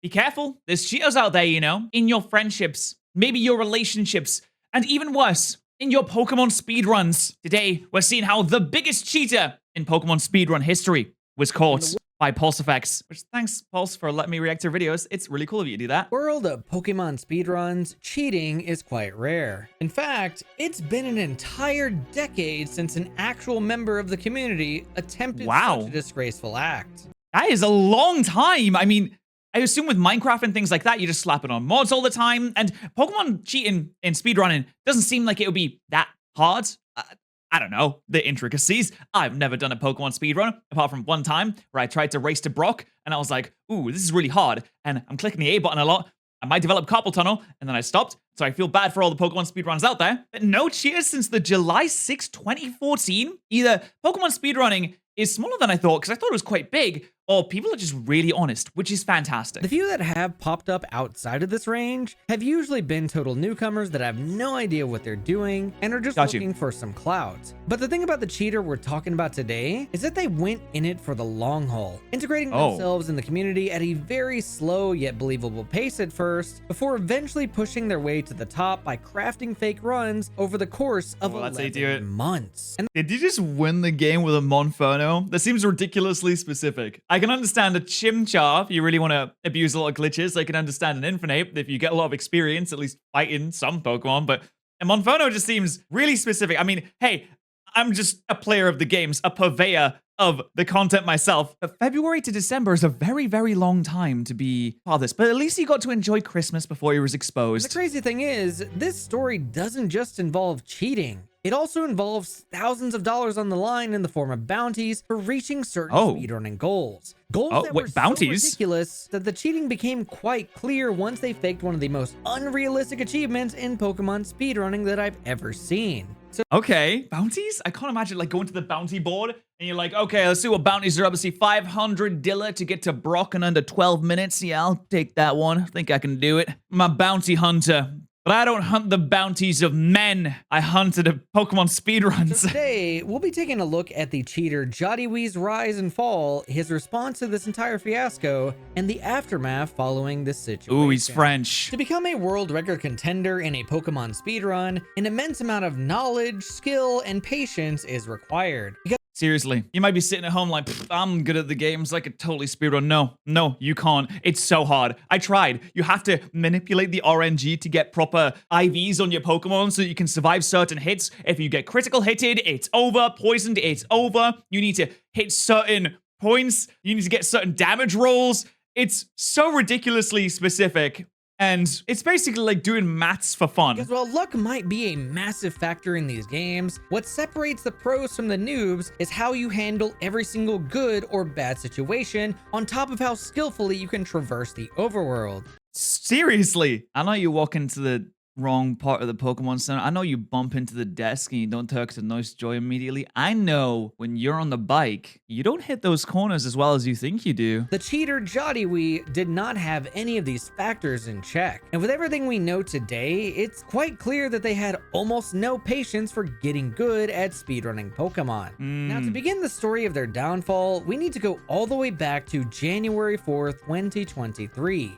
be careful. There's cheaters out there, in your friendships, maybe your relationships, and even worse, in your Pokemon speedruns. Today, we're seeing how the biggest cheater in Pokemon speedrun history was caught by PulseFX. Which, thanks, Pulse, for letting me react to your videos. It's really cool of you to do that. World of Pokemon speedruns, cheating is quite rare. In fact, it's been an entire decade since an actual member of the community attempted such a disgraceful act. That is a long time. I mean, I assume with Minecraft and things like that, you just slap it on mods all the time. And Pokemon cheating in speedrunning doesn't seem like it would be that hard. I don't know, the intricacies. I've never done a Pokemon speedrun, apart from one time where I tried to race to Brock, and I was like, ooh, this is really hard, and I'm clicking the A button a lot. I might develop carpal tunnel, and then I stopped, so I feel bad for all the Pokemon speedruns out there. But no cheers since the July 6, 2014. Either Pokemon speedrunning is smaller than I thought, because I thought it was quite big, or people are just really honest, which is fantastic. The few that have popped up outside of this range have usually been total newcomers that have no idea what they're doing and are just looking for some clout. But the thing about the cheater we're talking about today is that they went in it for the long haul, integrating themselves in the community at a very slow yet believable pace at first, before eventually pushing their way to the top by crafting fake runs over the course of 11 months. And did you just win the game with a Monferno? That seems ridiculously specific. I can understand a Chimchar if you really want to abuse a lot of glitches. I can understand an Infinite if you get a lot of experience, at least fighting some Pokemon. But a Monferno just seems really specific. I mean, hey, I'm just a player of the games, a purveyor of the content myself. But February to December is a very, very long time to be part of this. But at least he got to enjoy Christmas before he was exposed. The crazy thing is, this story doesn't just involve cheating. It also involves thousands of dollars on the line in the form of bounties for reaching certain speedrunning goals. Goals that were so ridiculous that the cheating became quite clear once they faked one of the most unrealistic achievements in Pokemon speedrunning that I've ever seen. So, bounties? I can't imagine like going to the bounty board and you're like, okay, let's see what bounties are up. Let's see, 500 Dilla to get to Brock in under 12 minutes. Yeah, I'll take that one. I think I can do it. I'm a bounty hunter. But I don't hunt the bounties of men. I hunted a Pokemon speedruns. So today, we'll be taking a look at the cheater Jodiwee's rise and fall, his response to this entire fiasco, and the aftermath following this situation. Ooh, he's French. To become a world record contender in a Pokemon speedrun, an immense amount of knowledge, skill, and patience is required. Seriously, you might be sitting at home like, I'm good at the games, I could totally speedrun. No, you can't. It's so hard. I tried. You have to manipulate the RNG to get proper IVs on your Pokemon so you can survive certain hits. If you get critical hitted, it's over. Poisoned, it's over. You need to hit certain points. You need to get certain damage rolls. It's so ridiculously specific. And it's basically like doing maths for fun. Because while luck might be a massive factor in these games, what separates the pros from the noobs is how you handle every single good or bad situation, on top of how skillfully you can traverse the overworld. Seriously, I know you walk into the wrong part of the Pokemon Center. I know you bump into the desk and you don't turn to Noise Joy immediately. I know when you're on the bike, you don't hit those corners as well as you think you do. The cheater Jodiwee did not have any of these factors in check. And with everything we know today, it's quite clear that they had almost no patience for getting good at speedrunning Pokemon. Now, to begin the story of their downfall, we need to go all the way back to January 4th, 2023.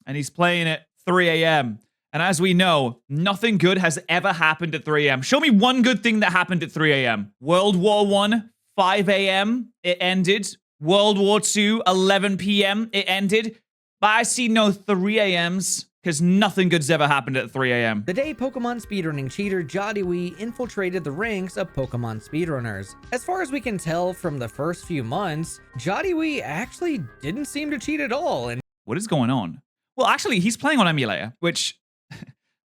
And he's playing at 3 a.m. And as we know, nothing good has ever happened at 3 a.m. Show me one good thing that happened at 3 a.m. World War I, 5 a.m., it ended. World War II, 11 p.m., it ended. But I see no 3 a.m.s, because nothing good's ever happened at 3 a.m. The day Pokemon speedrunning cheater Jodiwee infiltrated the ranks of Pokemon speedrunners. As far as we can tell from the first few months, Jodiwee actually didn't seem to cheat at all. And what is going on? Well, actually, he's playing on emulator, which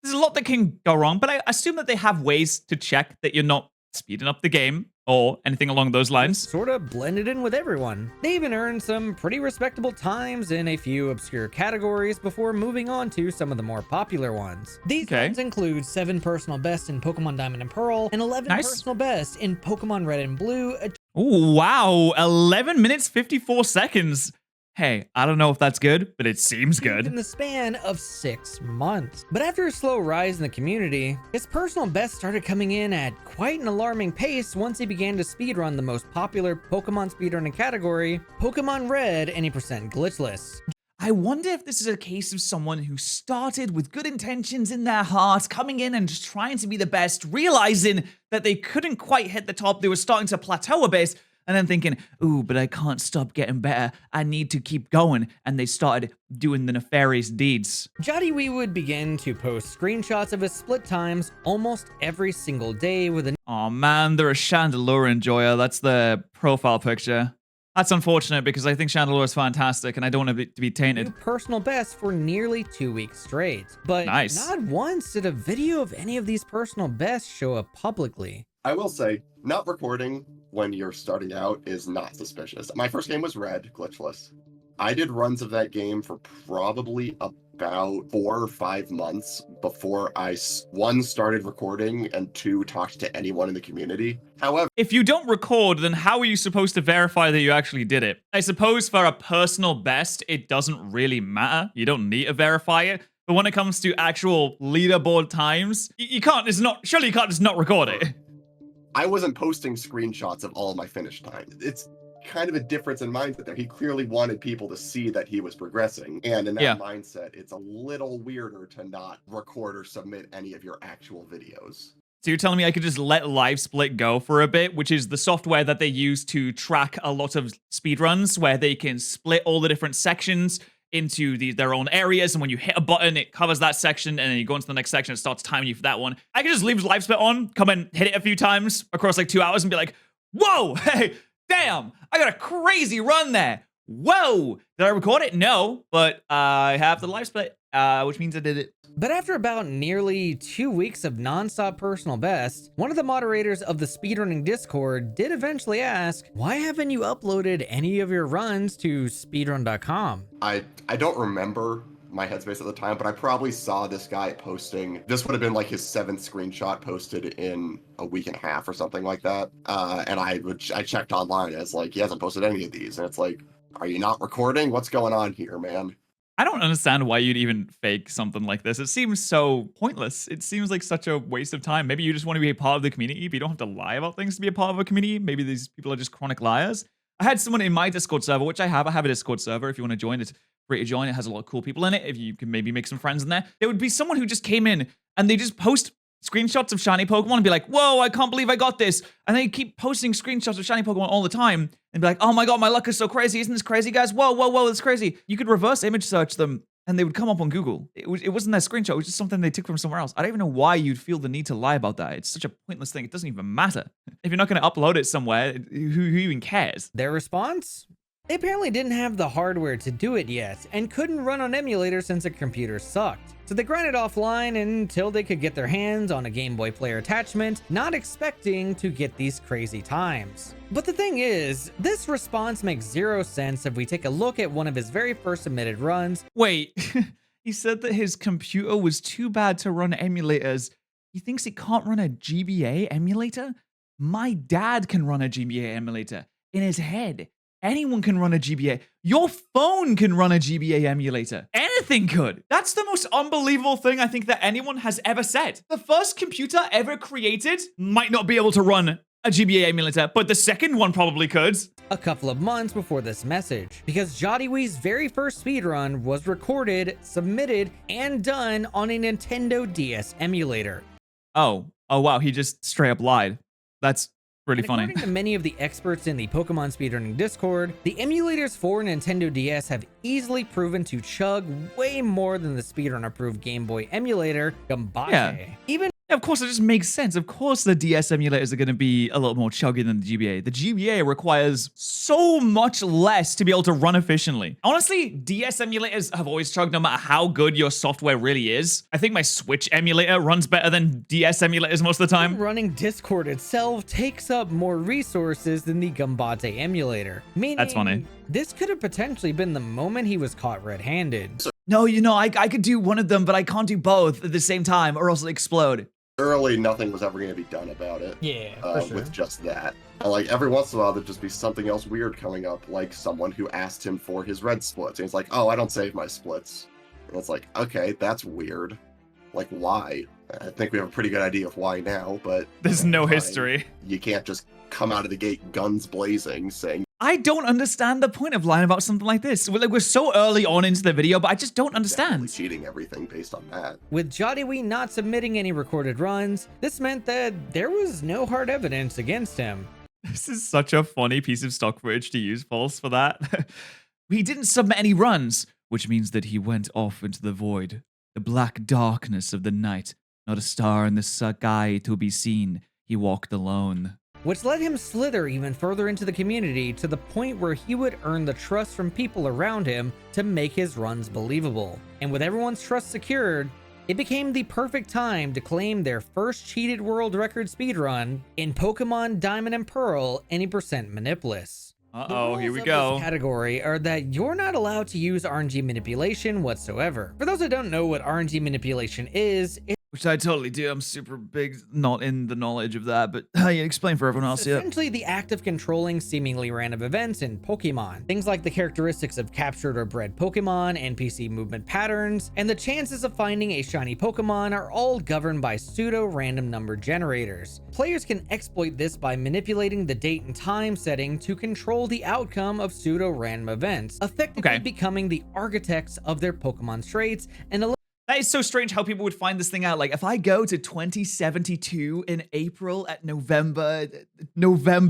there's a lot that can go wrong, but I assume that they have ways to check that you're not speeding up the game or anything along those lines. Sort of blended in with everyone. They even earned some pretty respectable times in a few obscure categories before moving on to some of the more popular ones. These ones include 7 personal best in Pokemon Diamond and Pearl and 11 personal best in Pokemon Red and Blue. Oh, wow. 11 minutes, 54 seconds. Hey, I don't know if that's good, but it seems good. In the span of 6 months. But after a slow rise in the community, his personal best started coming in at quite an alarming pace once he began to speedrun the most popular Pokemon speedrunning category, Pokemon Red, any percent glitchless. I wonder if this is a case of someone who started with good intentions in their heart, coming in and just trying to be the best, realizing that they couldn't quite hit the top, they were starting to plateau a bit, and then thinking, ooh, but I can't stop getting better, I need to keep going, and they started doing the nefarious deeds. Jody would begin to post screenshots of his split times almost every single day with a Oh man, they're a Chandelure enjoyer, that's the profile picture. That's unfortunate because I think Chandelure is fantastic and I don't want to be tainted. new personal best for nearly 2 weeks straight. But Nice. not once did a video of any of these personal bests show up publicly. I will say, not recording when you're starting out is not suspicious. My first game was Red, glitchless. I did runs of that game for probably about 4 or 5 months before I, one, started recording, and 2, talked to anyone in the community. However, if you don't record, then how are you supposed to verify that you actually did it? I suppose for a personal best, it doesn't really matter. You don't need to verify it. But when it comes to actual leaderboard times, you can't, surely you can't just not record it. I wasn't posting screenshots of all of my finish time. It's kind of a difference in mindset there. He clearly wanted people to see that he was progressing. And in that mindset, it's a little weirder to not record or submit any of your actual videos. So you're telling me I could just let LiveSplit go for a bit, which is the software that they use to track a lot of speedruns, where they can split all the different sections into their own areas, and when you hit a button, it covers that section, and then you go into the next section, it starts timing you for that one. I could just leave LiveSplit on, come and hit it a few times across like 2 hours and be like, whoa, hey, damn, I got a crazy run there. Whoa, did I record it? No, but I have the LiveSplit, which means I did it. But after about nearly 2 weeks of non-stop personal best, one of the moderators of the speedrunning Discord did eventually ask, why haven't you uploaded any of your runs to speedrun.com? I don't remember my headspace at the time, but I probably saw this guy posting. This would have been like his 7th screenshot posted in a week and a half or something like that. And I checked online as like, he hasn't posted any of these. And it's like, are you not recording? What's going on here, man? I don't understand why you'd even fake something like this. It seems so pointless. It seems like such a waste of time. Maybe you just want to be a part of the community, but you don't have to lie about things to be a part of a community. Maybe these people are just chronic liars. I had someone in my Discord server, which I have a Discord server. If you want to join, it's free to join. It has a lot of cool people in it. If you can maybe make some friends in there. There would be someone who just came in and they just post screenshots of shiny Pokemon and be like, whoa, I can't believe I got this. And they keep posting screenshots of shiny Pokemon all the time and be like, oh my god, my luck is so crazy. Isn't this crazy, guys? Whoa, whoa, whoa, that's crazy. You could reverse image search them and they would come up on Google. It wasn't their screenshot. It was just something they took from somewhere else. I don't even know why you'd feel the need to lie about that. It's such a pointless thing. It doesn't even matter. If you're not going to upload it somewhere, who even cares? Their response? They apparently didn't have the hardware to do it yet and couldn't run on emulator since their computer sucked. So they grinded offline until they could get their hands on a Game Boy player attachment, not expecting to get these crazy times. But the thing is, this response makes zero sense if we take a look at one of his very first submitted runs. Wait, he said that his computer was too bad to run emulators. He thinks it can't run a GBA emulator? My dad can run a GBA emulator in his head. Anyone can run a GBA. Your phone can run a GBA emulator. Anything could. That's the most unbelievable thing I think that anyone has ever said. The first computer ever created might not be able to run a GBA emulator, but the second one probably could. A couple of months before this message, because Jodiwee's very first speedrun was recorded, submitted, and done on a Nintendo DS emulator. Oh wow, he just straight up lied. That's pretty funny. According to many of the experts in the Pokemon speedrunning Discord, the emulators for Nintendo DS have easily proven to chug way more than the speedrun-approved Game Boy emulator, Gambate. Yeah. Of course, it just makes sense. Of course, the DS emulators are going to be a little more chuggy than the GBA. The GBA requires so much less to be able to run efficiently. Honestly, DS emulators have always chugged no matter how good your software really is. I think my Switch emulator runs better than DS emulators most of the time. Running Discord itself takes up more resources than the Gambate emulator. Meaning, that's funny. This could have potentially been the moment he was caught red-handed. No, I could do one of them, but I can't do both at the same time or else it'll explode. Early, nothing was ever going to be done about it. Yeah, for sure. With just that. Like, every once in a while, there'd just be something else weird coming up, like someone who asked him for his red splits. And he's like, oh, I don't save my splits. And it's like, okay, that's weird. Like, why? I think we have a pretty good idea of why now, but... There's no history. You can't just come out of the gate guns blazing saying, I don't understand the point of lying about something like this. We're so early on into the video, but I just don't understand. cheating everything based on that. With Jodiwee not submitting any recorded runs, this meant that there was no hard evidence against him. This is such a funny piece of stock footage to use, Pulse, for that. He didn't submit any runs, which means that he went off into the void. The black darkness of the night. Not a star in the sky to be seen. He walked alone. Which let him slither even further into the community to the point where he would earn the trust from people around him to make his runs believable. And with everyone's trust secured, it became the perfect time to claim their first cheated world record speedrun in Pokemon Diamond and Pearl any % Manipless. Uh-oh, here we The rules of go. this category are that you're not allowed to use RNG manipulation whatsoever. For those that don't know what RNG manipulation is, Which I totally do. I'm super big, not in the knowledge of that, but yeah, explain for everyone else. Yeah. essentially the act of controlling seemingly random events in Pokemon. Things like the characteristics of captured or bred Pokemon, NPC movement patterns, and the chances of finding a shiny Pokemon are all governed by pseudo-random number generators. Players can exploit this by manipulating the date and time setting to control the outcome of pseudo-random events, effectively becoming the architects of their Pokemon traits and That is so strange how people would find this thing out. Like, if I go to 2072 in April at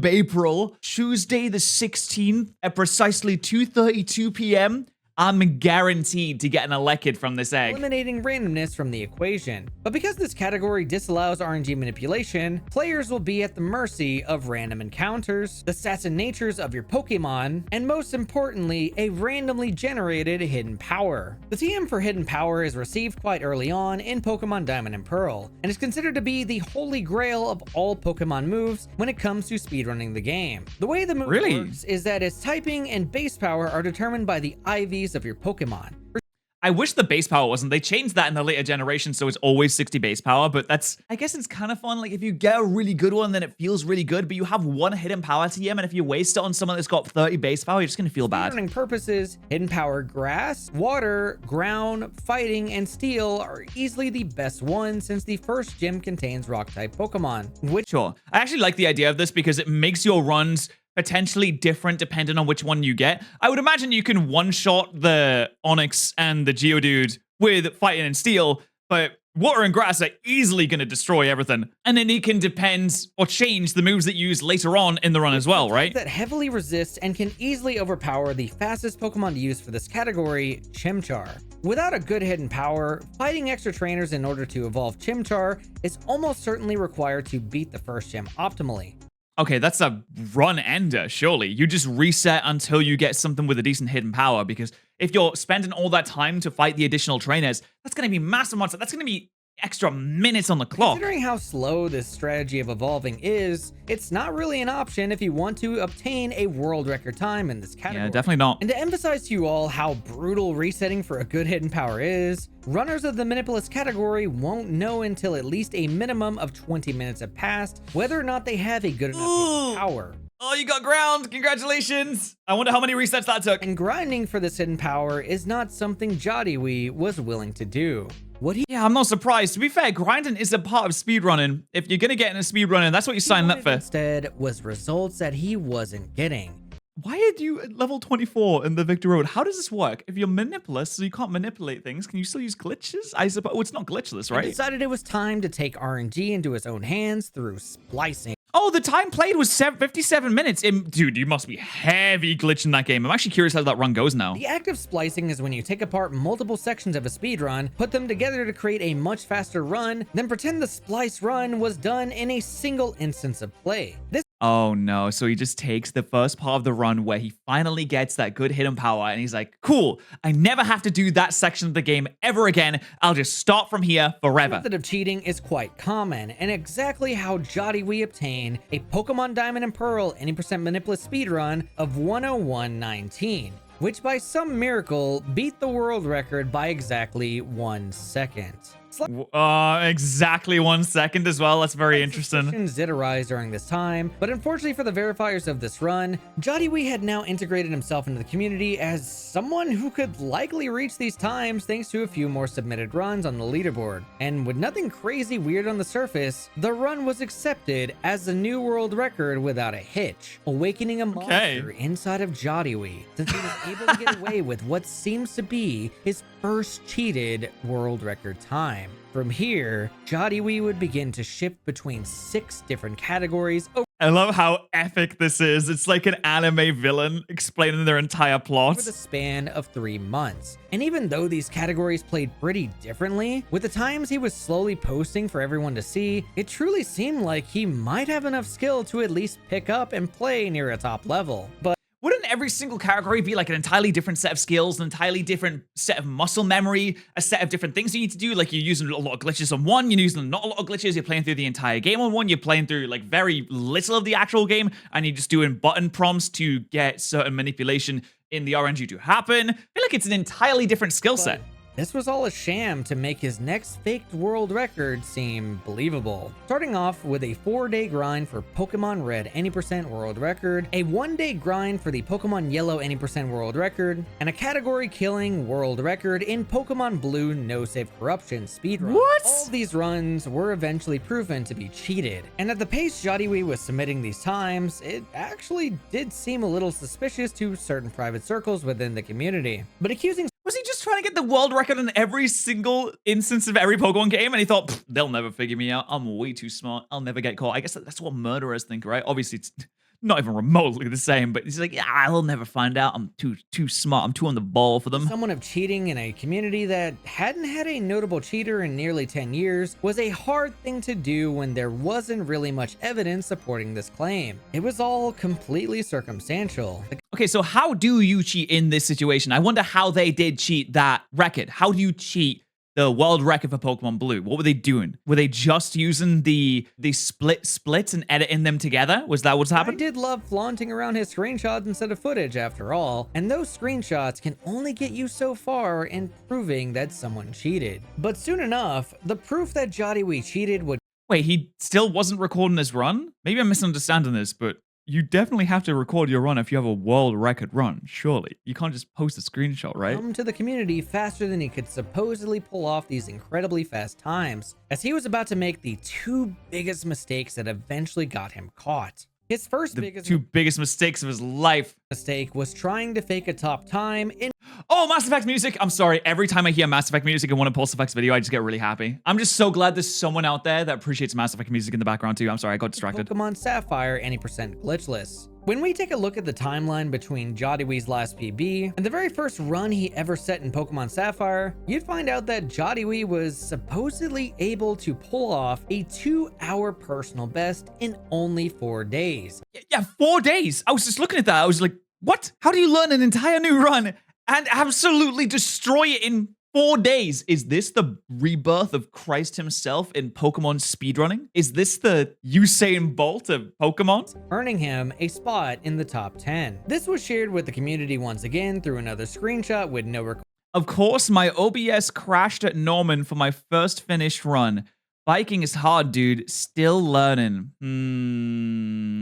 April, Tuesday the 16th at precisely 2:32 p.m., I'm guaranteed to get an Elekid from this egg. eliminating randomness from the equation. But because this category disallows RNG manipulation, players will be at the mercy of random encounters, the stats and natures of your Pokemon, and most importantly, a randomly generated hidden power. The TM for hidden power is received quite early on in Pokemon Diamond and Pearl, and is considered to be the holy grail of all Pokemon moves when it comes to speedrunning the game. The way the move works is that its typing and base power are determined by the IVs of your Pokemon. I wish the base power wasn't. They changed that in the later generation, so it's always 60 base power, but I guess it's kind of fun. Like, if you get a really good one, then it feels really good, but you have one hidden power TM, and if you waste it on someone that's got 30 base power, you're just gonna feel bad. For purposes, hidden power grass, water, ground, fighting, and steel are easily the best ones since the first gym contains rock-type Pokemon. Sure. I actually like the idea of this because it makes your runs potentially different depending on which one you get. I would imagine you can one-shot the Onix and the Geodude with Fighting and Steel, but Water and Grass are easily going to destroy everything. And then it can depend or change the moves that you use later on in the run as well, right? That heavily resists and can easily overpower the fastest Pokemon to use for this category, Chimchar. Without a good hidden power, fighting extra trainers in order to evolve Chimchar is almost certainly required to beat the first gym optimally. Okay, that's a run ender, surely. You just reset until you get something with a decent hidden power, because if you're spending all that time to fight the additional trainers, that's going to be massive amounts. That's going to be extra minutes on the clock. Considering how slow this strategy of evolving is, it's not really an option if you want to obtain a world record time in this category. Yeah, definitely not. And to emphasize to you all how brutal resetting for a good hidden power is, runners of the Manipless category won't know until at least a minimum of 20 minutes have passed whether or not they have a good enough hidden power. Oh, you got ground. Congratulations. I wonder how many resets that took. And grinding for this hidden power is not something Jodiwee was willing to do. Yeah, I'm not surprised. To be fair, grinding is a part of speedrunning. If you're going to get into speedrunning, that's what you signed up for. Instead was results that he wasn't getting. Why are you at level 24 in the Victor Road? How does this work? If you're manipulous, so you can't manipulate things, can you still use glitches? I suppose it's not glitchless, right? He decided it was time to take RNG into his own hands through splicing. Oh, the time played was 57 minutes. Dude, you must be heavy glitching that game. I'm actually curious how that run goes now. The act of splicing is when you take apart multiple sections of a speedrun, put them together to create a much faster run, then pretend the splice run was done in a single instance of play. Oh no, so he just takes the first part of the run where he finally gets that good hidden power and he's like, cool, I never have to do that section of the game ever again. I'll just start from here forever. The method of cheating is quite common and exactly how Jodiwee obtained a Pokemon Diamond and Pearl any % Manipless speedrun of 101.19, which by some miracle beat the world record by exactly 1 second. Exactly 1 second as well. That's very interesting. Suspicions did arise during this time, but unfortunately for the verifiers of this run, Jodiwee had now integrated himself into the community as someone who could likely reach these times thanks to a few more submitted runs on the leaderboard. And with nothing crazy weird on the surface, the run was accepted as the new world record without a hitch, awakening a monster inside of Jodiwee, since he was able to get away with what seems to be his first cheated world record time. From here, Jodiwee would begin to shift between 6 different categories. I love how epic this is. It's like an anime villain explaining their entire plot. Over the span of 3 months. And even though these categories played pretty differently, with the times he was slowly posting for everyone to see, it truly seemed like he might have enough skill to at least pick up and play near a top level. But wouldn't every single category be like an entirely different set of skills, an entirely different set of muscle memory, a set of different things you need to do? Like you're using a lot of glitches on one, you're using not a lot of glitches, you're playing through the entire game on one, you're playing through like very little of the actual game, and you're just doing button prompts to get certain manipulation in the RNG to happen. I feel like it's an entirely different skill set. This was all a sham to make his next faked world record seem believable. Starting off with a 4-day grind for Pokemon Red any % world record, a 1-day grind for the Pokemon Yellow any % world record, and a category killing world record in Pokemon Blue No Save Corruption speedrun. What? All of these runs were eventually proven to be cheated, and at the pace Jodiwee was submitting these times, it actually did seem a little suspicious to certain private circles within the community. But accusing was he just trying to get the world record in every single instance of every Pokemon game? And he thought, they'll never figure me out. I'm way too smart. I'll never get caught. I guess that's what murderers think, right? Obviously, it's not even remotely the same, but he's like, yeah, I'll never find out. I'm too smart. I'm too on the ball for them. Someone of cheating in a community that hadn't had a notable cheater in nearly 10 years was a hard thing to do when there wasn't really much evidence supporting this claim. It was all completely circumstantial. Okay, so how do you cheat in this situation? I wonder how they did cheat that record. How do you cheat the world record for Pokemon Blue? What were they doing? Were they just using the splits and editing them together? Was that what's happening? I did love flaunting around his screenshots instead of footage after all, and those screenshots can only get you so far in proving that someone cheated. But soon enough, the proof that Jodiwee cheated would— Wait, he still wasn't recording his run? Maybe I'm misunderstanding this, but you definitely have to record your run if you have a world record run, surely. You can't just post a screenshot, right? Come to the community faster than he could supposedly pull off these incredibly fast times, as he was about to make the 2 biggest mistakes that eventually got him caught. His first two biggest mistakes of his life. Mistake was trying to fake a top time in— Oh, Mass Effect music. I'm sorry. Every time I hear Mass Effect music in one of Pulse Effect's video, I just get really happy. I'm just so glad there's someone out there that appreciates Mass Effect music in the background too. I'm sorry, I got distracted. Pokemon Sapphire any % glitchless. When we take a look at the timeline between Jodiwee's last PB and the very first run he ever set in Pokemon Sapphire, you'd find out that Jodiwee was supposedly able to pull off a 2-hour personal best in only 4 days. Yeah, 4 days. I was just looking at that. I was like, what? How do you learn an entire new run and absolutely destroy it in 4 days? Is this the rebirth of Christ himself in Pokemon speedrunning? Is this the Usain Bolt of Pokemon? Earning him a spot in the top 10. This was shared with the community once again through another screenshot with no record. Of course, my OBS crashed at Norman for my first finished run. Biking is hard, dude. Still learning.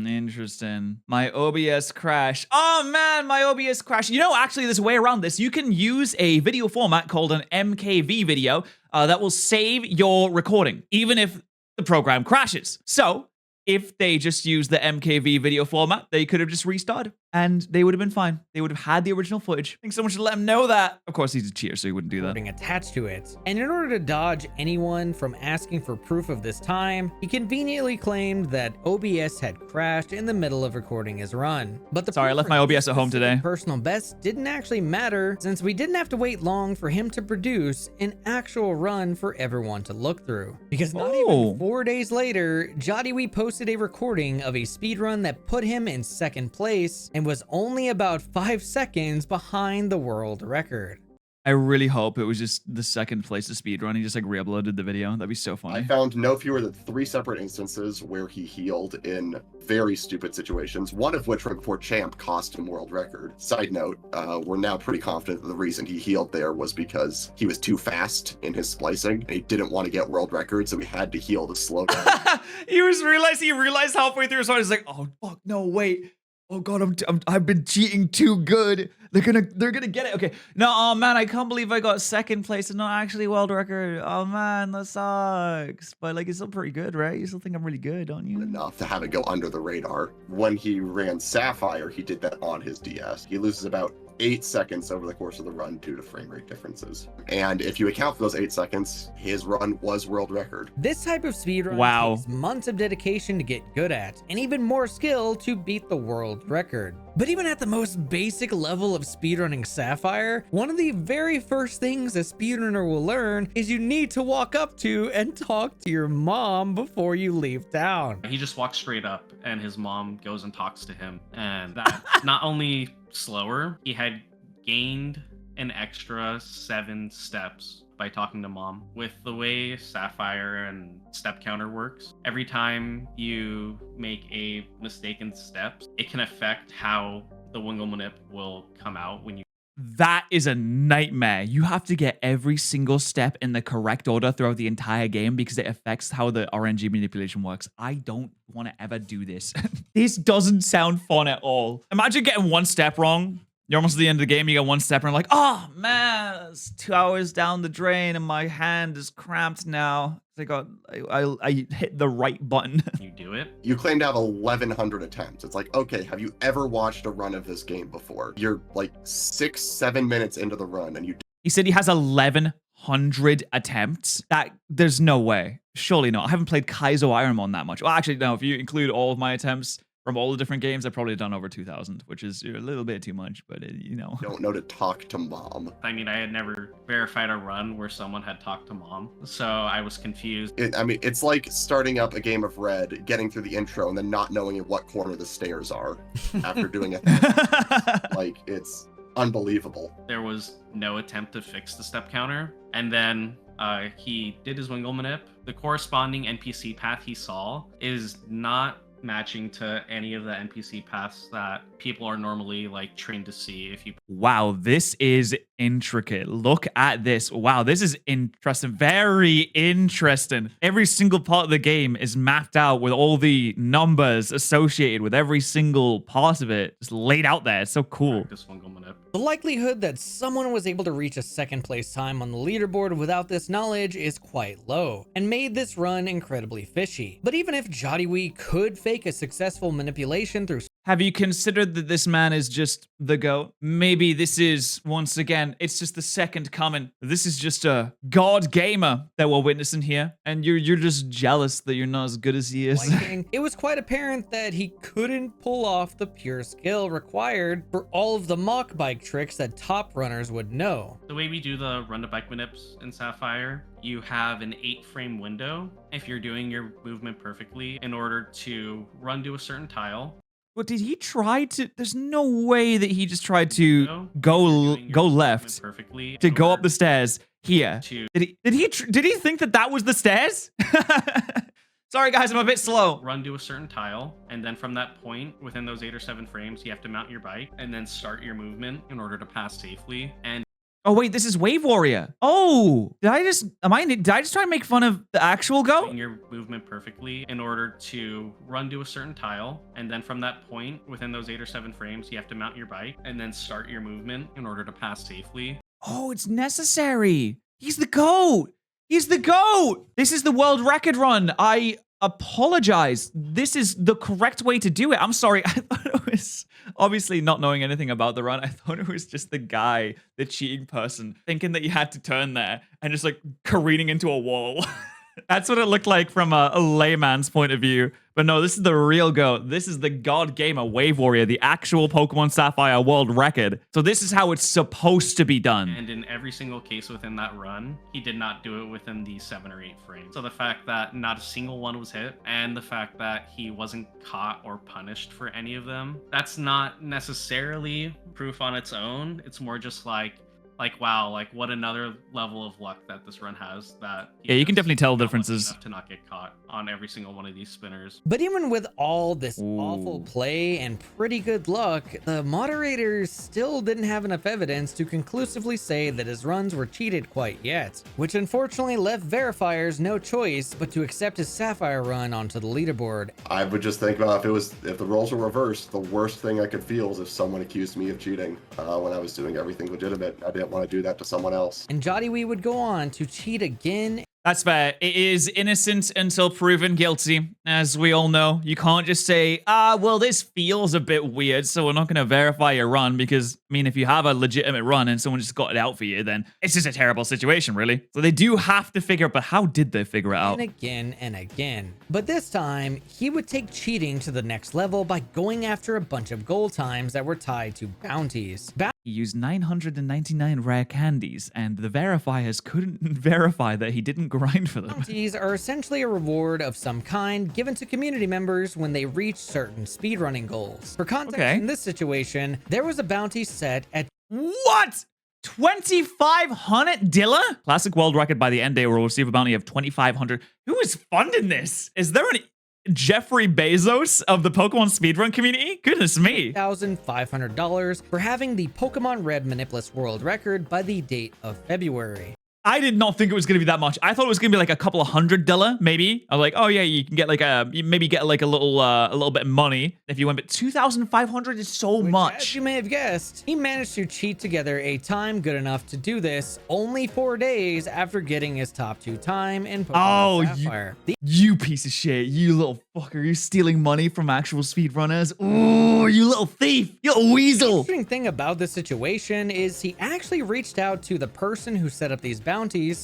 Interesting. My OBS crashed. Oh man, my OBS crashed. You know, actually, there's a way around this. You can use a video format called an MKV video that will save your recording, even if the program crashes. So, if they just use the MKV video format, they could have just restarted and they would have been fine. They would have had the original footage. I think someone should let him know that. Of course, he's a cheater, so he wouldn't do that. Attached to it. And in order to dodge anyone from asking for proof of this time, he conveniently claimed that OBS had crashed in the middle of recording his run. But sorry, I left my OBS at home today. Personal best didn't actually matter, since we didn't have to wait long for him to produce an actual run for everyone to look through. Because not even 4 days later, Jodiwee posted a recording of a speedrun that put him in 2nd place and was only about 5 seconds behind the world record. I really hope it was just the second place to speedrun. He just like re-uploaded the video. That'd be so funny. I found no fewer than 3 separate instances where he healed in very stupid situations, one of which right before Champ cost him world record. Side note, we're now pretty confident that the reason he healed there was because he was too fast in his splicing and he didn't want to get world record, so he had to heal to slow down. he realized halfway through his run, he's like, oh fuck, no, wait. Oh god, I've been cheating too good. They're gonna get it. Okay. No, oh man, I can't believe I got second place and not actually world record. Oh man, that sucks. But like, it's still pretty good, right? You still think I'm really good, don't you? Enough to have it go under the radar. When he ran Sapphire, he did that on his DS. He loses about 8 seconds over the course of the run due to frame rate differences. And if you account for those 8 seconds, his run was world record. This type of speedrun takes months of dedication to get good at, and even more skill to beat the world record. But even at the most basic level of speedrunning Sapphire, one of the very first things a speedrunner will learn is you need to walk up to and talk to your mom before you leave town. He just walks straight up and his mom goes and talks to him. And that's not only slower, he had gained an extra 7 steps by talking to mom. With the way Sapphire and step counter works, every time you make a mistaken step, it can affect how the Wingle Manip will come out when you. That is a nightmare. You have to get every single step in the correct order throughout the entire game because it affects how the RNG manipulation works. I don't want to ever do this. This doesn't sound fun at all. Imagine getting one step wrong. You're almost at the end of the game, you get one step and you're like, oh man, it's 2 hours down the drain and my hand is cramped now. I hit the right button. You do it. You claim to have 1,100 attempts. It's like, okay, have you ever watched a run of this game before? You're like 6-7 minutes into the run and you. He said he has 1,100 attempts. There's no way. Surely not. I haven't played Kaizo Ironmon that much. Well, actually, no, if you include all of my attempts from all the different games, I've probably done over 2,000, which is a little bit too much, but you know. Don't know to talk to mom. I mean, I had never verified a run where someone had talked to mom, so I was confused. It's like starting up a game of Red, getting through the intro, and then not knowing in what corner the stairs are after doing it. Like, it's unbelievable. There was no attempt to fix the step counter, and then he did his Wingle Manip. The corresponding NPC path he saw is not matching to any of the NPC paths that people are normally like trained to see. If you wow, this is intricate. Look at this. Wow, this is interesting. Very interesting. Every single part of the game is mapped out with all the numbers associated with every single part of it. Just laid out there. It's so cool. The likelihood that someone was able to reach a second place time on the leaderboard without this knowledge is quite low, and made this run incredibly fishy. But even if Jodiwee could fake a successful manipulation through. Have you considered that this man is just the GOAT? Maybe this is, once again, it's just the second coming. This is just a god gamer that we're witnessing here, and you're just jealous that you're not as good as he is. It was quite apparent that he couldn't pull off the pure skill required for all of the mock bike tricks that top runners would know. The way we do the run to bike manips in Sapphire, you have an 8-frame window if you're doing your movement perfectly in order to run to a certain tile. But did he try to? There's no way that he just tried to go left to go up the stairs here. Did he think that was the stairs? Sorry guys, I'm a bit slow. Run to a certain tile, and then from that point, within those 8 or 7 frames, you have to mount your bike and then start your movement in order to pass safely. And oh wait, this is Wave Warrior. Oh, did I just try and make fun of the actual GOAT? Your movement perfectly in order to run to a certain tile, and then from that point, within those 8 or 7 frames, you have to mount your bike and then start your movement in order to pass safely. Oh, it's necessary. He's the GOAT. He's the GOAT. This is the world record run. I apologize. This is the correct way to do it. I'm sorry. I thought it was obviously not knowing anything about the run. I thought it was just the guy, the cheating person, thinking that you had to turn there and just like careening into a wall. That's what it looked like from a layman's point of view. But no, this is the real GOAT. This is the god gamer Wave Warrior, the actual Pokemon Sapphire world record. So this is how it's supposed to be done. And in every single case within that run, he did not do it within the 7 or 8 frames. So the fact that not a single one was hit, and the fact that he wasn't caught or punished for any of them, that's not necessarily proof on its own. It's more just like, like, wow, like what another level of luck that this run has. That Yeah, you can definitely tell the differences. To not get caught on every single one of these spinners. But even with all this awful Ooh. play and pretty good luck, the moderators still didn't have enough evidence to conclusively say that his runs were cheated quite yet, which unfortunately left verifiers no choice but to accept his Sapphire run onto the leaderboard. I would just think about if the roles were reversed, the worst thing I could feel is if someone accused me of cheating when I was doing everything legitimate. I didn't want to do that to someone else. And Jodiwee would go on to cheat again. That's fair. It is innocent until proven guilty, as we all know. You can't just say, well, this feels a bit weird, so we're not going to verify your run, because, I mean, if you have a legitimate run and someone just got it out for you, then it's just a terrible situation, really. So they do have to figure out, but how did they figure it out? And again and again. But this time, he would take cheating to the next level by going after a bunch of goal times that were tied to bounties. He used 999 rare candies, and the verifiers couldn't verify that he didn't grind for them. Bounties are essentially a reward of some kind given to community members when they reach certain speedrunning goals. For context, in this situation, there was a bounty set at what? 2,500 Dilla? Classic world record by the end day will receive a bounty of 2,500. Who is funding this? Is there an Jeffrey Bezos of the Pokemon speedrun community? Goodness me. $1,500 for having the Pokemon Red Manipulus world record by the date of February. I did not think it was going to be that much. I thought it was going to be like a couple of $100, maybe. I was like, oh yeah, you can get like you maybe get like a little bit of money if you win, but 2,500 is so much. As you may have guessed, he managed to cheat together a time good enough to do this only 4 days after getting his top 2 time in Pokemon Sapphire. You piece of shit, you little fucker. You're stealing money from actual speedrunners. Oh, you little thief, you little weasel. The interesting thing about this situation is he actually reached out to the person who set up these bounties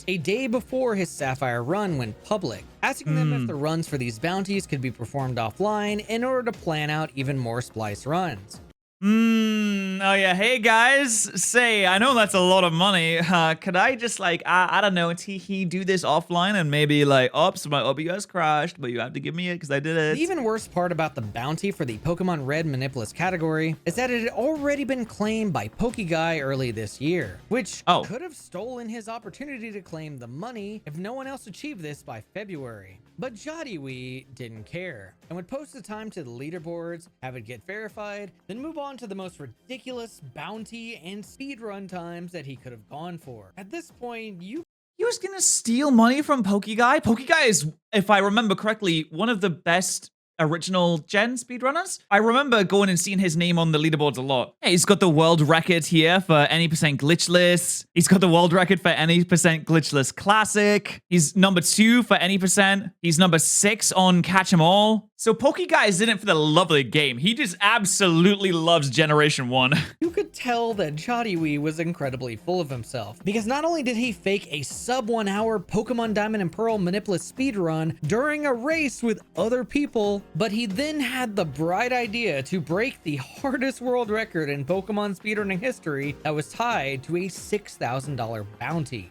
a day before his Sapphire run went public, asking them if the runs for these bounties could be performed offline in order to plan out even more splice runs. Oh yeah, hey guys, say, I know that's a lot of money. Could I just like, I don't know, he do this offline and maybe like, oops, my OBS crashed, but you have to give me it because I did it. The even worse part about the bounty for the Pokemon Red Manipulus category is that it had already been claimed by PokeGuy early this year, which could have stolen his opportunity to claim the money if no one else achieved this by February. But Jodiwee didn't care and would post the time to the leaderboards, have it get verified, then move on to the most ridiculous bounty and speedrun times that he could have gone for. At this point, he was gonna steal money from PokeGuy? PokeGuy is, if I remember correctly, one of the best original gen speedrunners. I remember going and seeing his name on the leaderboards a lot. Hey, he's got the world record here for any percent glitchless. He's got the world record for any percent glitchless classic. He's number 2 for any percent. He's number 6 on Catch 'em All. So PokeGuy is in it for the love of the game. He just absolutely loves Generation 1. You could tell that Jodiwee was incredibly full of himself, because not only did he fake a sub 1 hour Pokemon Diamond and Pearl Manipulus speedrun during a race with other people, but he then had the bright idea to break the hardest world record in Pokemon speedrunning history that was tied to a $6,000 bounty.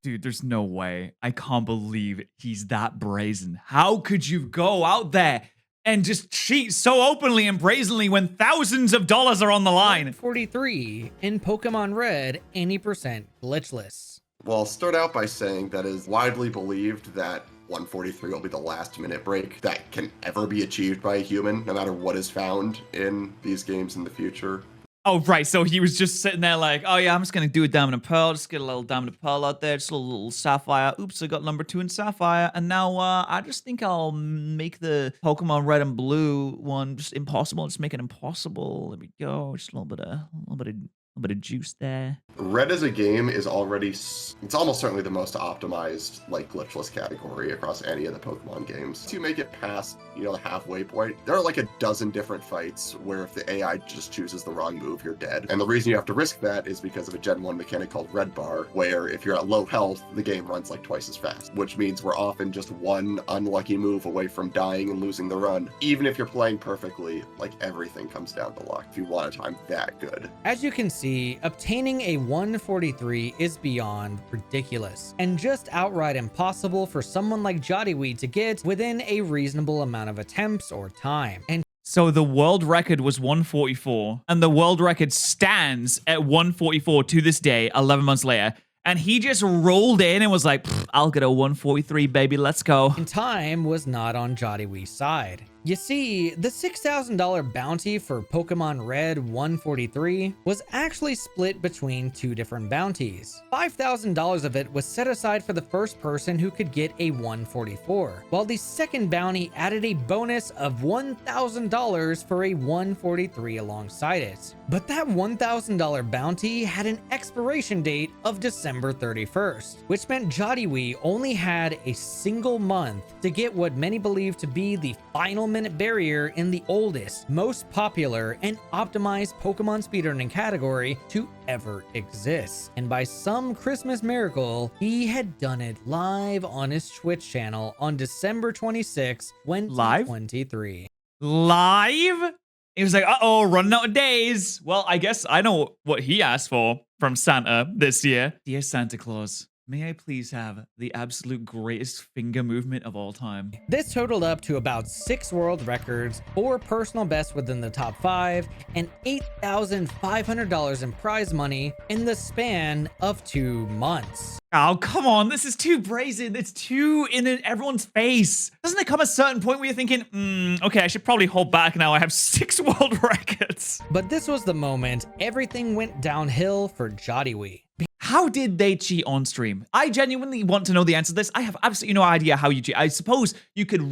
Dude, there's no way. I can't believe he's that brazen. How could you go out there and just cheat so openly and brazenly when thousands of dollars are on the line? 43 in Pokemon Red, any percent glitchless. Well, I'll start out by saying that it is widely believed that 143 will be the last minute break that can ever be achieved by a human, no matter what is found in these games in the future. Oh, right. So he was just sitting there like, oh, yeah, I'm just going to do a Diamond and Pearl. Just get a little Diamond and Pearl out there. Just a little Sapphire. Oops, I got number 2 in Sapphire. And now I just think I'll make the Pokemon Red and Blue one just impossible. Just make it impossible. There we go. Just a little bit of juice there. Red as a game is already, it's almost certainly the most optimized, like, glitchless category across any of the Pokemon games. To make it past, the halfway point, there are like a dozen different fights where if the AI just chooses the wrong move, you're dead. And the reason you have to risk that is because of a Gen 1 mechanic called Red Bar, where if you're at low health, the game runs like twice as fast, which means we're often just one unlucky move away from dying and losing the run. Even if you're playing perfectly, like, everything comes down to luck if you want a time that good. As you can see, obtaining a 143 is beyond ridiculous and just outright impossible for someone like Jodiwee to get within a reasonable amount of attempts or time. And So the world record was 144, and the world record stands at 144 to this day, 11 months later. And he just rolled in and was like, I'll get a 143, baby. Let's go. And time was not on Jodiwee's side. You see, the $6,000 bounty for Pokemon Red 143 was actually split between two different bounties. $5,000 of it was set aside for the first person who could get a 144, while the second bounty added a bonus of $1,000 for a 143 alongside it. But that $1,000 bounty had an expiration date of December 31st, which meant Jodiwee only had a single month to get what many believe to be the final minute barrier in the oldest, most popular, and optimized Pokemon speedrunning category to ever exist. And by some Christmas miracle, he had done it live on his Twitch channel on December 26, 2023. Live? He was like, uh-oh, running out of days. Well, I guess I know what he asked for from Santa this year. Dear Santa Claus, may I please have the absolute greatest finger movement of all time? This totaled up to about 6 world records, 4 personal bests within the top 5, and $8,500 in prize money in the span of 2 months. Oh, come on. This is too brazen. It's too in everyone's face. Doesn't there come a certain point where you're thinking, okay, I should probably hold back now. I have 6 world records. But this was the moment everything went downhill for Jodiwee. How did they cheat on stream? I genuinely want to know the answer to this. I have absolutely no idea how you cheat. I suppose you could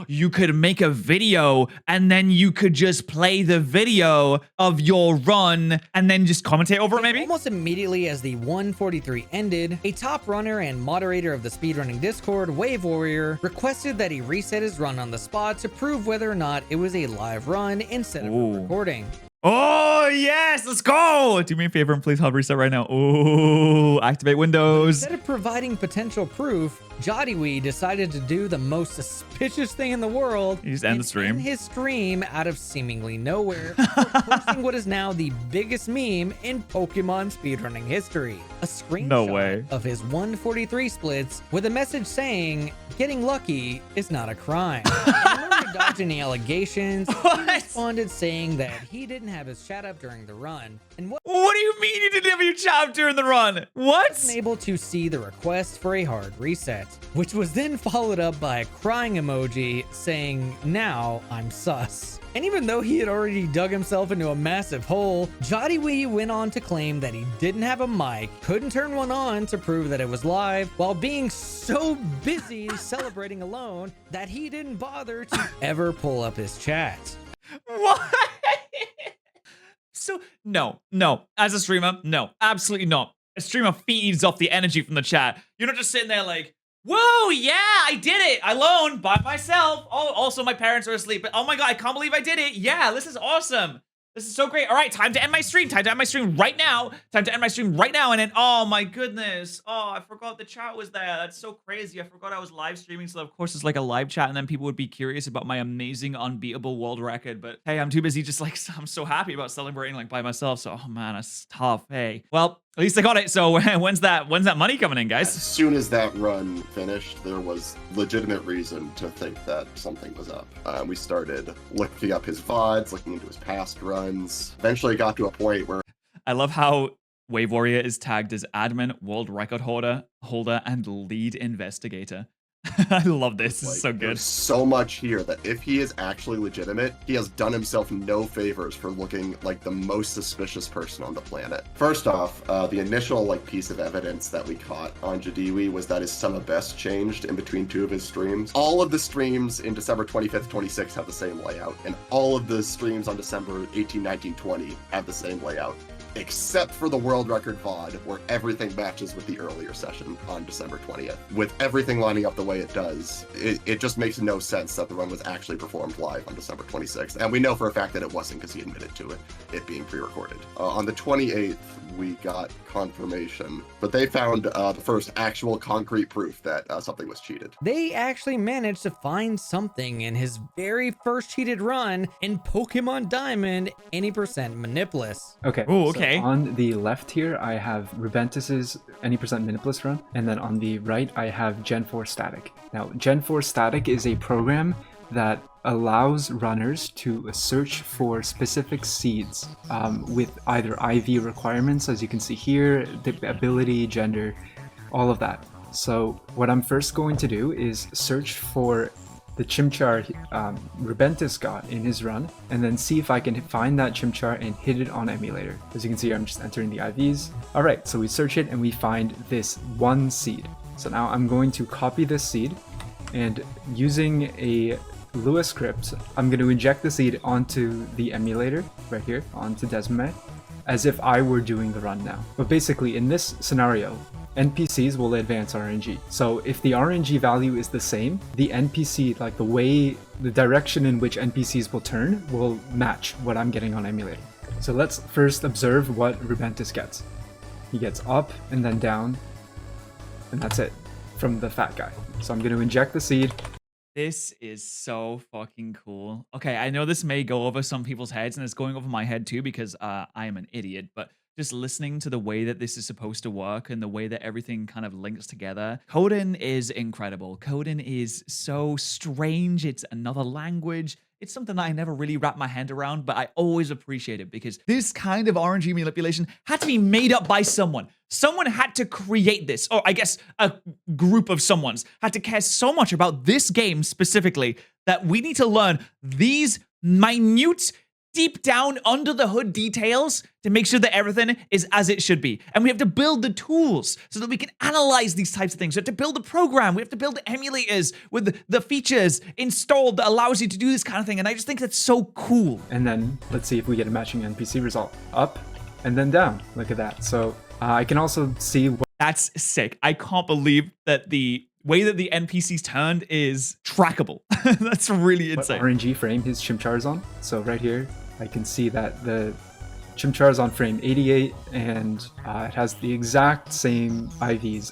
you could make a video and then you could just play the video of your run and then just commentate over it maybe? Almost immediately as the 143 ended, a top runner and moderator of the speedrunning Discord, Wave Warrior, requested that he reset his run on the spot to prove whether or not it was a live run instead of a recording. Oh, yes, let's go. Do me a favor and please hard reset right now. Oh, activate Windows. Instead of providing potential proof, Jodiwee decided to do the most suspicious thing in the world. He just ended the stream. End his stream out of seemingly nowhere, posting what is now the biggest meme in Pokemon speedrunning history. A screenshot of his 143 splits with a message saying, "Getting lucky is not a crime." Dodge any allegations. He responded saying that he didn't have his chat up during the run. And what do you mean you didn't have your chat up during the run? What? Wasn't able to see the request for a hard reset, which was then followed up by a crying emoji saying, "Now I'm sus." And even though he had already dug himself into a massive hole, Jodiwee went on to claim that he didn't have a mic, couldn't turn one on to prove that it was live, while being so busy celebrating alone that he didn't bother to ever pull up his chat. What? So, no. As a streamer, no, absolutely not. A streamer feeds off the energy from the chat. You're not just sitting there like, whoa, yeah, I did it alone by myself. Oh, also my parents are asleep. But oh my God, I can't believe I did it. Yeah, this is awesome. This is so great. All right, time to end my stream. Time to end my stream right now. Time to end my stream right now. And then, oh my goodness. Oh, I forgot the chat was there. That's so crazy. I forgot I was live streaming. So of course it's like a live chat and then people would be curious about my amazing unbeatable world record. But hey, I'm too busy just like, I'm so happy about celebrating like by myself. So, oh man, that's tough. Hey, well, at least I got it. So when's that money coming in, guys? As soon as that run finished, there was legitimate reason to think that something was up. We started looking up his VODs, looking into his past runs. Eventually got to a point where... I love how Wave Warrior is tagged as admin, world record holder, and lead investigator. I love this. This is so good. There's so much here that if he is actually legitimate, he has done himself no favors for looking like the most suspicious person on the planet. First off, the initial piece of evidence that we caught on Jodiwee was that his Sum of Best changed in between 2 of his streams. All of the streams in December 25th, 26th have the same layout, and all of the streams on December 18, 19, 20 have the same layout, except for the world record VOD, where everything matches with the earlier session on December 20th. With everything lining up the way it does, it just makes no sense that the run was actually performed live on December 26th. And we know for a fact that it wasn't because he admitted to it being pre-recorded. On the 28th, we got confirmation, but they found the first actual concrete proof that something was cheated. They actually managed to find something in his very first cheated run in Pokemon Diamond, any % Manipulus. Okay. Oh, okay. So on the left here, I have Rubentus's any % Manipulus run, and then on the right, I have Gen 4 Static. Now, Gen 4 Static is a program that allows runners to search for specific seeds with either IV requirements, as you can see here, the ability, gender, all of that. So what I'm first going to do is search for the Chimchar Rubentus got in his run, and then see if I can find that Chimchar and hit it on emulator. As you can see, I'm just entering the IVs. All right, so we search it and we find this one seed. So now I'm going to copy this seed, and using a Lua script, I'm going to inject the seed onto the emulator right here, onto Desmond, as if I were doing the run now. But basically, in this scenario, NPCs will advance RNG. So if the RNG value is the same, the NPC, like the direction in which NPCs will turn, will match what I'm getting on emulator. So let's first observe what Rubentus gets. He gets up and then down, and that's it from the fat guy. So I'm going to inject the seed. This is so fucking cool. Okay, I know this may go over some people's heads, and it's going over my head too because I am an idiot, but just listening to the way that this is supposed to work and the way that everything kind of links together. Coding is incredible. Coding is so strange. It's another language. It's something that I never really wrap my hand around, but I always appreciate it because this kind of RNG manipulation had to be made up by someone. Someone had to create this, or I guess a group of someone's had to care so much about this game specifically that we need to learn these minute, deep down under the hood details to make sure that everything is as it should be. And we have to build the tools so that we can analyze these types of things. We have to build a program. We have to build the emulators with the features installed that allows you to do this kind of thing. And I just think that's so cool. And then let's see if we get a matching NPC result. Up and then down. Look at that. So I can also see what... That's sick. I can't believe that the way that the NPCs turned is trackable. That's really insane. What RNG frame his Chimchar is on. So right here, I can see that the Chimchar is on frame 88, and it has the exact same IVs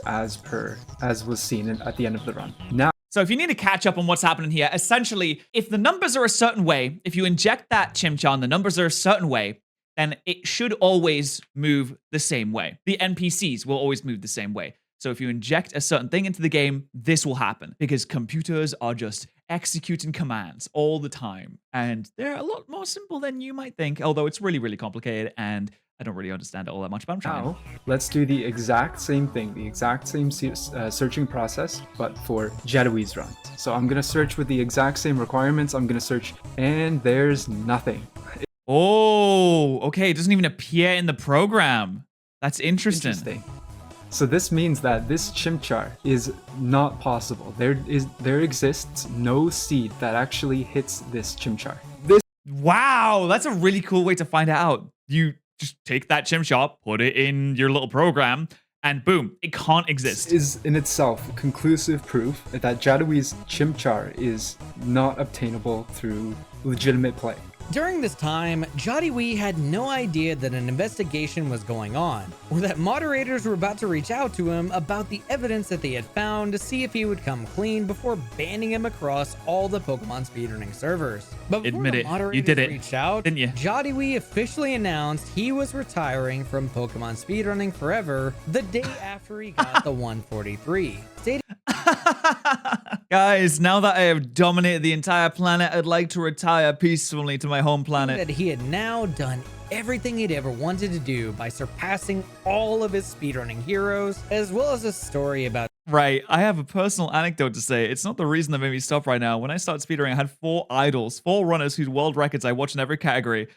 as was seen at the end of the run. Now, so if you need to catch up on what's happening here, essentially, if the numbers are a certain way, if you inject that Chimchar and the numbers are a certain way, then it should always move the same way. The NPCs will always move the same way. So if you inject a certain thing into the game, this will happen because computers are just executing commands all the time. And they're a lot more simple than you might think, although it's really, really complicated and I don't really understand it all that much, but I'm trying. Now, let's do the exact same thing, the exact same searching process, but for Jadawhi's runs. So I'm going to search with the exact same requirements. I'm going to search, and there's nothing. Oh, okay. It doesn't even appear in the program. That's interesting. So this means that this Chimchar is not possible. There exists no seed that actually hits this Chimchar. Wow, that's a really cool way to find out. You just take that Chimchar, put it in your little program, and boom, it can't exist. This is in itself conclusive proof that Jadawhi's Chimchar is not obtainable through legitimate play. During this time, Jadawhi had no idea that an investigation was going on, or that moderators were about to reach out to him about the evidence that they had found to see if he would come clean before banning him across all the Pokemon speedrunning servers. But before Admit the it, moderators you did it, reached out, didn't you? Jadawhi officially announced he was retiring from Pokemon speedrunning forever the day after he got the 143, stating Guys, now that I have dominated the entire planet, I'd like to retire peacefully to my home planet. that he had now done everything he'd ever wanted to do by surpassing all of his speedrunning heroes, as well as a story about... Right, I have a personal anecdote to say. It's not the reason that made me stop right now. When I started speedrunning, I had 4 idols, 4 runners whose world records I watched in every category.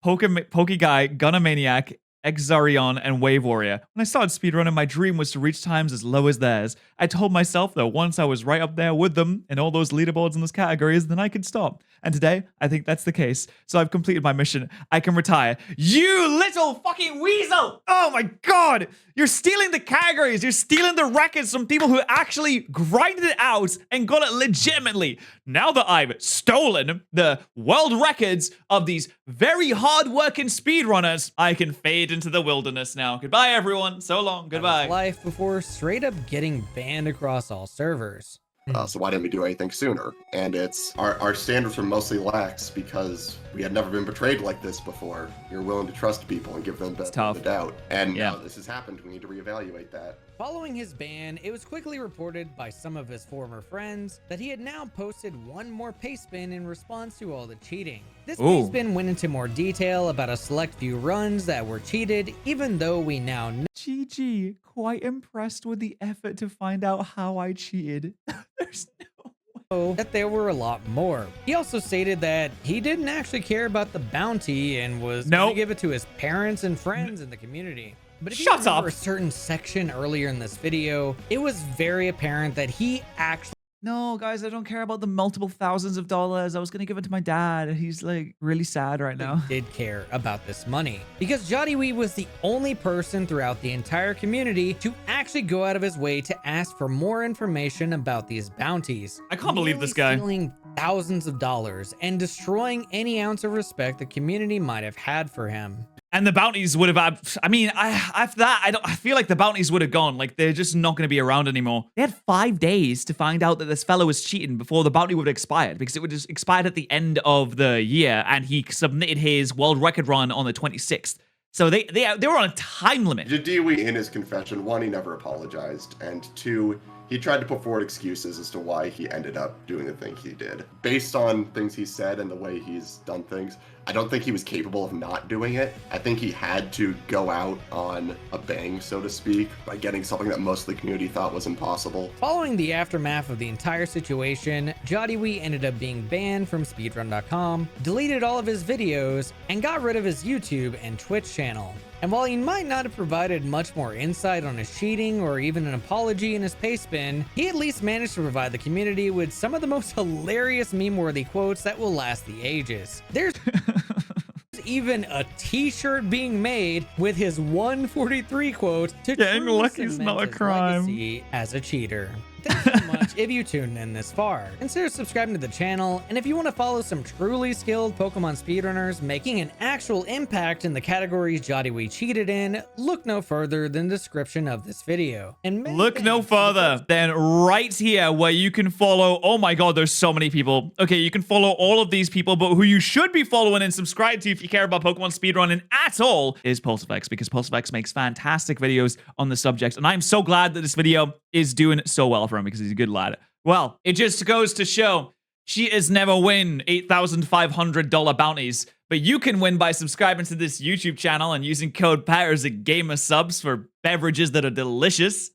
Pokeguy, Gunner-Maniac, Exarion, and Wave Warrior. When I started speedrunning, my dream was to reach times as low as theirs. I told myself that once I was right up there with them in all those leaderboards in those categories, then I could stop. And today, I think that's the case. So I've completed my mission. I can retire. You little fucking weasel! Oh my god! You're stealing the categories. You're stealing the records from people who actually grinded it out and got it legitimately. Now that I've stolen the world records of these very hard-working speedrunners, I can fade into the wilderness now. Goodbye, everyone. So long. Goodbye. life before straight up getting banned across all servers. So why didn't we do anything sooner? And it's our standards were mostly lax because we had never been betrayed like this before. You're willing to trust people and give them the doubt. And now this has happened. We need to reevaluate that. Following his ban, it was quickly reported by some of his former friends that he had now posted one more pace spin in response to all the cheating. This pace spin went into more detail about a select few runs that were cheated, even though we now know GG, quite impressed with the effort to find out how I cheated. There's no that there were a lot more. He also stated that he didn't actually care about the bounty and was going to give it to his parents and friends in the community. But if you remember a certain section earlier in this video, it was very apparent that he actually... No, guys, I don't care about the multiple thousands of dollars. I was going to give it to my dad. He's like really sad right now. Did care about this money because Jodiwee was the only person throughout the entire community to actually go out of his way to ask for more information about these bounties. I can't believe this guy. Stealing thousands of dollars and destroying any ounce of respect the community might have had for him. And the bounties would have, I mean, after that, I feel like the bounties would have gone. Like, they're just not going to be around anymore. They had 5 days to find out that this fellow was cheating before the bounty would have expired, because it would have expired at the end of the year, and he submitted his world record run on the 26th. So they were on a time limit. Jodiwee, in his confession, 1, he never apologized, and 2, he tried to put forward excuses as to why he ended up doing the thing he did. Based on things he said and the way he's done things, I don't think he was capable of not doing it. I think he had to go out on a bang, so to speak, by getting something that most of the community thought was impossible. Following the aftermath of the entire situation, Jodiwee ended up being banned from Speedrun.com, deleted all of his videos, and got rid of his YouTube and Twitch channel. And while he might not have provided much more insight on his cheating or even an apology in his pace spin, he at least managed to provide the community with some of the most hilarious meme-worthy quotes that will last the ages. There's even a t-shirt being made with his 143 quote to getting lucky is not a crime as a cheater. Thanks so much if you tuned in this far. Consider subscribing to the channel, and if you want to follow some truly skilled Pokemon speedrunners making an actual impact in the categories Jodiwee cheated in, look no further than the description of this video. And look no further than right here where you can follow, oh my god, there's so many people. Okay, you can follow all of these people, but who you should be following and subscribe to if you care about Pokemon speedrunning at all is Patterrz, because Patterrz makes fantastic videos on the subject, and I'm so glad that this video is doing so well for him because he's a good lad. Well, it just goes to show cheaters never win $8,500 bounties, but you can win by subscribing to this YouTube channel and using code Patterrz at GamerSubs for beverages that are delicious.